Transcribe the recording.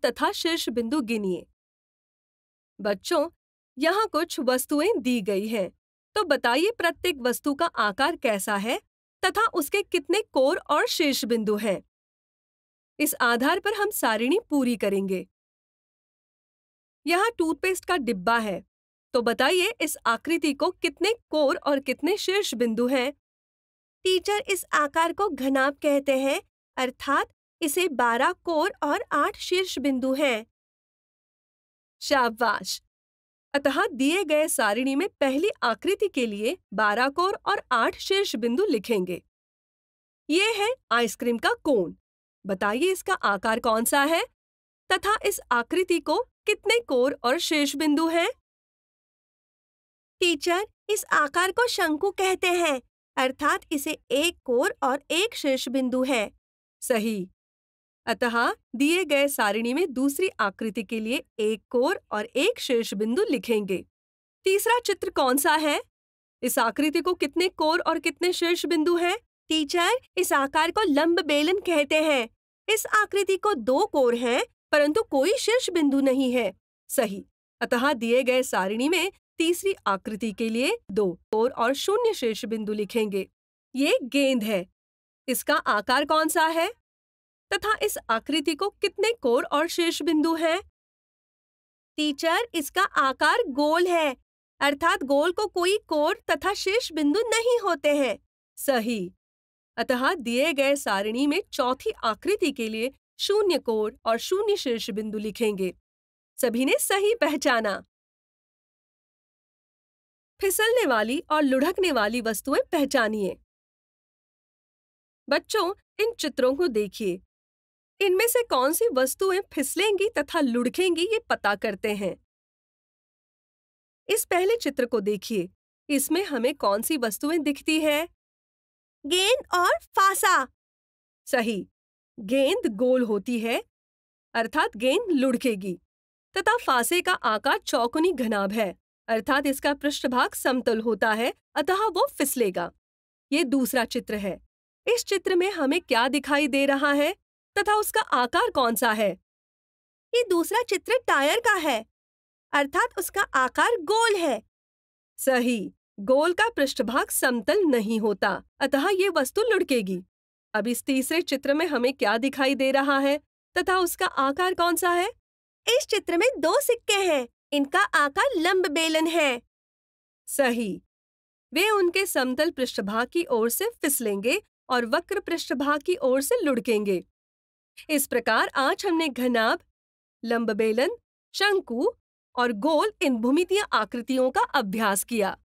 तथा शीर्ष बिंदु गिनिए। बच्चों, यहाँ कुछ वस्तुएं दी गई हैं, तो बताइए प्रत्येक वस्तु का आकार कैसा है तथा उसके कितने कोर और शीर्ष बिंदु हैं। इस आधार पर हम सारिणी पूरी करेंगे। यहाँ टूथपेस्ट का डिब्बा है, तो बताइए इस आकृति को कितने कोर और कितने शीर्ष बिंदु हैं। टीचर, इस आकार को घनाभ कहते हैं, अर्थात इसे 12 कोर और 8 शीर्ष बिंदु हैं। शाबाश! अतः दिए गए सारिणी में पहली आकृति के लिए 12 कोर और 8 शीर्ष बिंदु लिखेंगे। ये है आइसक्रीम का कोन। बताइए इसका आकार कौन सा है तथा इस आकृति को कितने कोर और शीर्ष बिंदु हैं। टीचर, इस आकार को शंकु कहते हैं, अर्थात इसे 1 कोर और 1 शीर्ष बिंदु है। सही। अतः दिए गए सारिणी में दूसरी आकृति के लिए 1 कोर और 1 शीर्ष बिंदु लिखेंगे। तीसरा चित्र कौन सा है? इस आकृति को कितने कोर और कितने शीर्ष बिंदु हैं? टीचर, इस आकार को लंब बेलन कहते हैं। इस आकृति को 2 कोर हैं, परंतु कोई शीर्ष बिंदु नहीं है। सही। अतः दिए गए सारिणी में तीसरी आकृति के लिए 2 कोर और 0 शीर्ष बिंदु लिखेंगे। ये गेंद है। इसका आकार कौन सा है तथा इस आकृति को कितने कोर और शीर्ष बिंदु हैं? टीचर, इसका आकार गोल है, अर्थात गोल को कोई कोर तथा शीर्ष बिंदु नहीं होते हैं। सही। अतः दिए गए सारिणी में चौथी आकृति के लिए 0 कोर और 0 शीर्ष बिंदु लिखेंगे। सभी ने सही पहचाना। फिसलने वाली और लुढ़कने वाली वस्तुएं पहचानिए। बच्चों, इन चित्रों को देखिए। इनमें से कौन सी वस्तुएं फिसलेंगी तथा लुढ़केंगी ये पता करते हैं। इस पहले चित्र को देखिए। इसमें हमें कौन सी वस्तुएं दिखती है? गेंद और फासा। सही। गेंद गोल होती है, अर्थात गेंद लुढ़केगी, तथा फासे का आकार चौकोनी घनाभ है, अर्थात इसका पृष्ठभाग समतल होता है, अतः वो फिसलेगा। ये दूसरा चित्र है। इस चित्र में हमें क्या दिखाई दे रहा है तथा उसका आकार कौन सा है? ये दूसरा चित्र टायर का है, अर्थात उसका आकार गोल है। सही। गोल का पृष्ठभाग समतल नहीं होता, अतः ये वस्तु लुढ़केगी। अब इस तीसरे चित्र में हमें क्या दिखाई दे रहा है तथा उसका आकार कौन सा है? इस चित्र में 2 सिक्के हैं। इनका आकार लंब बेलन है। सही। वे उनके समतल पृष्ठभाग की ओर से फिसलेंगे और वक्र पृष्ठभाग की ओर से लुढ़केंगे। इस प्रकार आज हमने घनाभ, लंब बेलन, शंकु और गोल इन भूमितीय आकृतियों का अभ्यास किया।